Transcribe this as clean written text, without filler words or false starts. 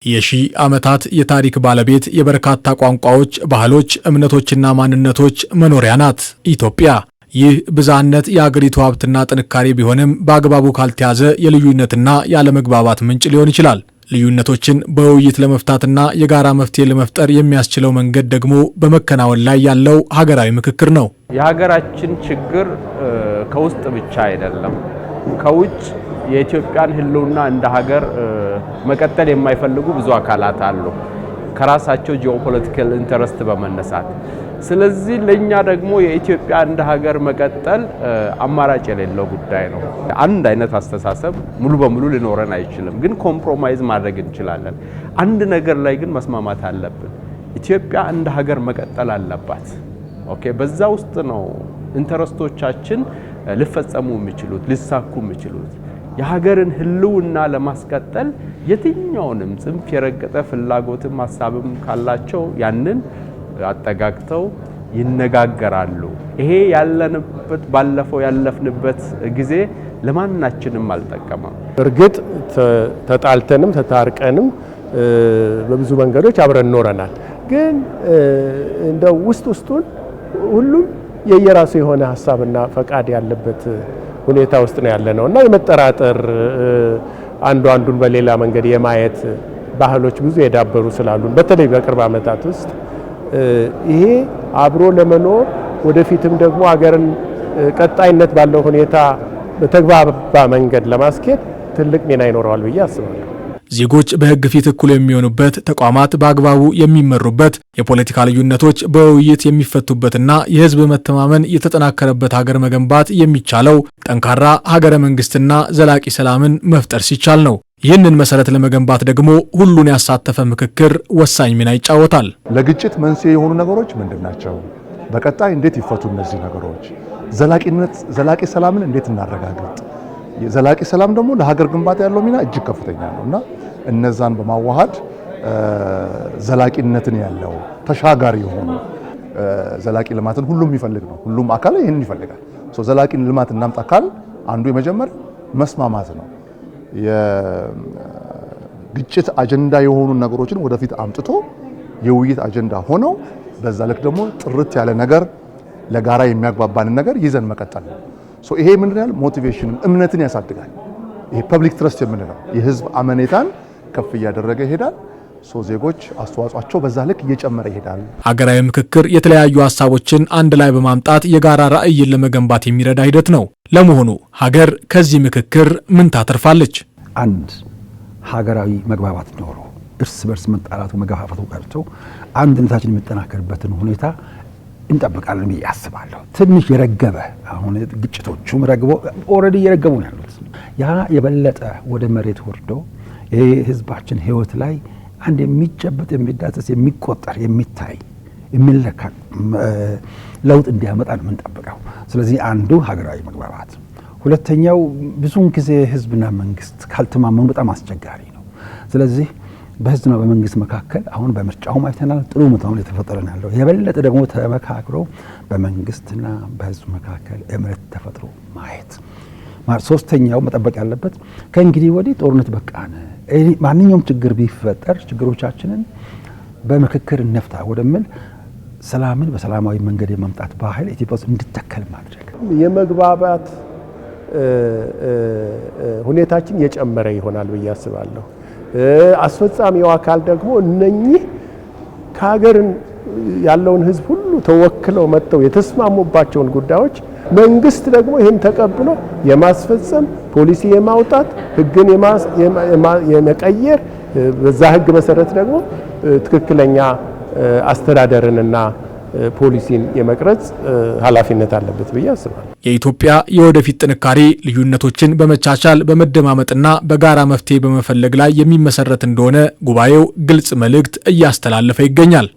የሺህ ዓመታት የታሪክ ባለቤት የበርካታ ቋንቋዎች፣ ባህሎች፣ እምነቶችና ማንነቶች መኖሪያ ናት ኢትዮጵያ። ይህ ብዝሃነት የአገሪቱ ሀብትና ጥንካሬ ቢሆንም በአግባቡ ካልተያዘ የልዩነትና ያለመግባባት ምንጭ ሊሆን ይችላል። ልዩነቶችን በውይይት ለመፍታትና የጋራ መፍትሄ ለመፍጠር የሚያስችለው መንገድ ደግሞ በመከናወን ላይ ያለው ሀገራዊ ምክክር ነው። የሀገራችን ችግር ከውስጥ ብቻ አይደለም፣ ከውጭ የኢትዮጵያን ሕልውና እንደ ሀገር መቀጠል የማይፈልጉ ብዙ አካላት አሉ ከራሳቸው ጂኦፖለቲካል ኢንተረስት በመነሳት። ስለዚህ ለኛ ደግሞ የኢትዮጵያ እንደ ሀገር መቀጠል አማራጭ የሌለው ጉዳይ ነው። አንድ አይነት አስተሳሰብ ሙሉ በሙሉ ሊኖረን አይችልም፣ ግን ኮምፕሮማይዝ ማድረግ እንችላለን። አንድ ነገር ላይ ግን መስማማት አለብን። ኢትዮጵያ እንደ ሀገር መቀጠል አለባት። ኦኬ፣ በዛ ውስጥ ነው ኢንተረስቶቻችን ሊፈጸሙ የሚችሉት ሊሳኩ የሚችሉት። የሀገርን ሕልውና ለማስቀጠል የትኛውንም ጽንፍ የረገጠ ፍላጎትም ሐሳብም ካላቸው ያንን አጠጋግተው ይነጋገራሉ። ይሄ ያለንበት ባለፈው ያለፍንበት ጊዜ ለማናችንም አልጠቀመም። እርግጥ ተጣልተንም ተታርቀንም በብዙ መንገዶች አብረን ኖረናል። ግን እንደው ውስጡን ሁሉም የየራሱ የሆነ ሐሳብና ፈቃድ ያለበት ሁኔታ ውስጥ ነው ያለነው እና የመጠራጠር አንዱን በሌላ መንገድ የማየት ባህሎች ብዙ የዳበሩ ስላሉን በተለይ በቅርብ ዓመታት ውስጥ ይሄ አብሮ ለመኖር ወደፊትም ደግሞ ሀገርን ቀጣይነት ባለው ሁኔታ በተግባባ መንገድ ለማስኬድ ትልቅ ሚና ይኖረዋል ብዬ አስባለሁ። ዜጎች በሕግ ፊት እኩል የሚሆኑበት፣ ተቋማት በአግባቡ የሚመሩበት፣ የፖለቲካ ልዩነቶች በውይይት የሚፈቱበትና የሕዝብ መተማመን የተጠናከረበት ሀገር መገንባት የሚቻለው ጠንካራ ሀገረ መንግስትና ዘላቂ ሰላምን መፍጠር ሲቻል ነው። ይህንን መሰረት ለመገንባት ደግሞ ሁሉን ያሳተፈ ምክክር ወሳኝ ሚና ይጫወታል። ለግጭት መንስኤ የሆኑ ነገሮች ምንድን ናቸው? በቀጣይ እንዴት ይፈቱ እነዚህ ነገሮች? ዘላቂ ሰላምን እንዴት እናረጋግጥ? ዘላቂ ሰላም ደግሞ ለሀገር ግንባታ ያለው ሚና እጅግ ከፍተኛ ነው እና እነዛን በማዋሃድ ዘላቂነትን ያለው ተሻጋሪ የሆኑ ዘላቂ ልማትን ሁሉም ይፈልግ ነው። ሁሉም አካል ይህንን ይፈልጋል። ዘላቂ ልማት እናምጣ ካል አንዱ የመጀመሪያ መስማማት ነው። የግጭት አጀንዳ የሆኑ ነገሮችን ወደፊት አምጥቶ የውይይት አጀንዳ ሆነው በዛ ልክ ደግሞ ጥርት ያለ ነገር ለጋራ የሚያግባባንን ነገር ይዘን መቀጠል ነው። ይሄ ምንድነው? ሞቲቬሽን እምነትን ያሳድጋል። ይሄ ፐብሊክ ትረስት የምንለው የህዝብ አመኔታን ከፍ እያደረገ ይሄዳል። ዜጎች አስተዋጽኦአቸው በዛ ልክ እየጨመረ ይሄዳል። ሀገራዊ ምክክር የተለያዩ ሀሳቦችን አንድ ላይ በማምጣት የጋራ ራዕይን ለመገንባት የሚረዳ ሂደት ነው። ለመሆኑ ሀገር ከዚህ ምክክር ምን ታተርፋለች? አንድ ሀገራዊ መግባባት ኖሮ እርስ በርስ መጣላቱ መገፋፋቱ ቀርቶ አንድነታችን የሚጠናከርበትን ሁኔታ እንጠብቃለን ብዬ አስባለሁ። ትንሽ የረገበ አሁን ግጭቶቹም ረግቦ ኦልሬዲ እየረገቡ ነው ያሉት። ያ የበለጠ ወደ መሬት ወርዶ ይሄ ህዝባችን ህይወት ላይ አንድ የሚጨበጥ የሚዳሰስ የሚቆጠር የሚታይ የሚለካ ለውጥ እንዲያመጣ ነው የምንጠብቀው። ስለዚህ አንዱ ሀገራዊ መግባባት፣ ሁለተኛው ብዙውን ጊዜ ህዝብና መንግስት ካልተማመኑ በጣም አስቸጋሪ ነው። ስለዚህ በህዝብና በመንግስት መካከል አሁን በምርጫውም አይተናል ጥሩ መተማመን የተፈጠረ ነው ያለው። የበለጠ ደግሞ ተመካክሮ በመንግስትና በህዝብ መካከል እምነት ተፈጥሮ ማየት። ሶስተኛው መጠበቅ ያለበት ከእንግዲህ ወዲህ ጦርነት በቃን፣ ማንኛውም ችግር ቢፈጠር ችግሮቻችንን በምክክር እንፍታ ወደሚል ሰላምን በሰላማዊ መንገድ የማምጣት ባህል ኢትዮጵያ ውስጥ እንዲተከል ማድረግ፣ የመግባባት ሁኔታችን የጨመረ ይሆናል ብዬ አስባለሁ። አስፈጻሚው አካል ደግሞ እነኚህ ከሀገርን ያለውን ህዝብ ሁሉ ተወክለው መጥተው የተስማሙባቸውን ጉዳዮች መንግስት ደግሞ ይህን ተቀብሎ የማስፈጸም ፖሊሲ የማውጣት ህግን የመቀየር በዛ ህግ መሰረት ደግሞ ትክክለኛ አስተዳደርንና ፖሊሲን የመቅረጽ ኃላፊነት አለበት ብዬ አስባለሁ። የኢትዮጵያ የወደፊት ጥንካሬ ልዩነቶችን በመቻቻል በመደማመጥና በጋራ መፍትሄ በመፈለግ ላይ የሚመሰረት እንደሆነ ጉባኤው ግልጽ መልእክት እያስተላለፈ ይገኛል።